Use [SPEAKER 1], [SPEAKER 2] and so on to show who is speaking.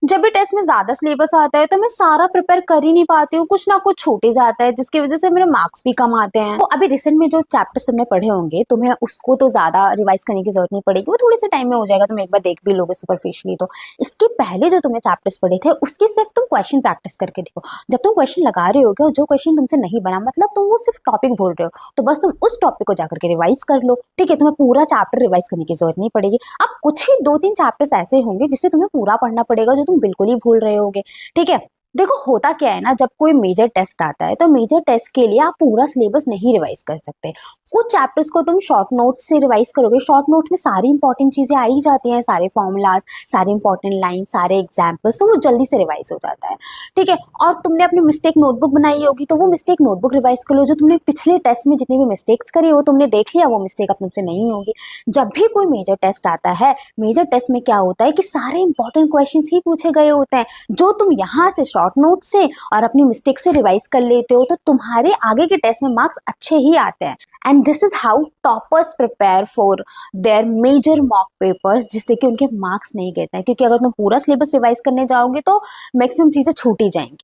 [SPEAKER 1] जब भी टेस्ट में ज्यादा सिलेबस आता है तो मैं सारा प्रिपेयर कर ही नहीं पाती हूँ, कुछ ना कुछ छूट ही जाता है जिसकी वजह से मेरे मार्क्स भी कम आते हैं। तो अभी रिसेंट में जो चैप्टर्स तुमने पढ़े होंगे तुम्हें उसको तो ज्यादा रिवाइज करने की जरूरत नहीं पड़ेगी, वो थोड़े से टाइम में हो जाएगा, तुम एक बार देख भी लोगे सुपरफिशियली। तो इसके पहले जो तुमने चैप्टर्स पढ़े थे उसकी सिर्फ तुम क्वेश्चन प्रैक्टिस करके देखो। जब तुम क्वेश्चन लगा रहे होगे और जो क्वेश्चन तुमसे नहीं बना मतलब तुम वो सिर्फ टॉपिक भूल रहे हो, तो बस तुम उस टॉपिक को जाकर के रिवाइज कर लो, ठीक है। तुम्हें पूरा चैप्टर रिवाइज करने की जरूरत नहीं पड़ेगी। अब कुछ ही 2-3 चैप्टर्स ऐसे होंगे जिसे तुम्हें पूरा पढ़ना पड़ेगा जो तुम बिल्कुल ही भूल रहे होगे, ठीक है। देखो होता क्या है ना, जब कोई मेजर टेस्ट आता है तो मेजर टेस्ट के लिए आप पूरा सिलेबस नहीं रिवाइज कर सकते। कुछ चैप्टर्स को तुम शॉर्ट नोट से रिवाइज करोगे, शॉर्ट नोट में सारी इंपॉर्टेंट चीजें आ ही जाती हैं, सारे फॉर्मूलाज, सारे इंपॉर्टेंट लाइन, सारे एग्जाम्पल्स, तो वो जल्दी से रिवाइज हो जाता है, ठीक है। और तुमने अपनी मिस्टेक नोटबुक बनाई होगी तो वो मिस्टेक नोटबुक रिवाइज कर लो, जो तुमने पिछले टेस्ट में जितनी भी मिस्टेक्स करी वो तुमने देख लिया, वो मिस्टेक अब तुमसे नहीं होगी। जब भी कोई मेजर टेस्ट आता है, मेजर टेस्ट में क्या होता है कि सारे इंपॉर्टेंट क्वेश्चन ही पूछे गए होते हैं, जो तुम यहाँ से शॉर्ट नोट से और अपनी मिस्टेक से रिवाइज कर लेते हो तो तुम्हारे आगे के टेस्ट में मार्क्स अच्छे ही आते हैं। And this is how toppers prepare for their major mock papers, जिससे कि उनके मार्क्स नहीं गिरते हैं, क्योंकि अगर तुम पूरा सिलेबस रिवाइज करने जाओगे तो मैक्सिमम चीजें छूट ही जाएंगी।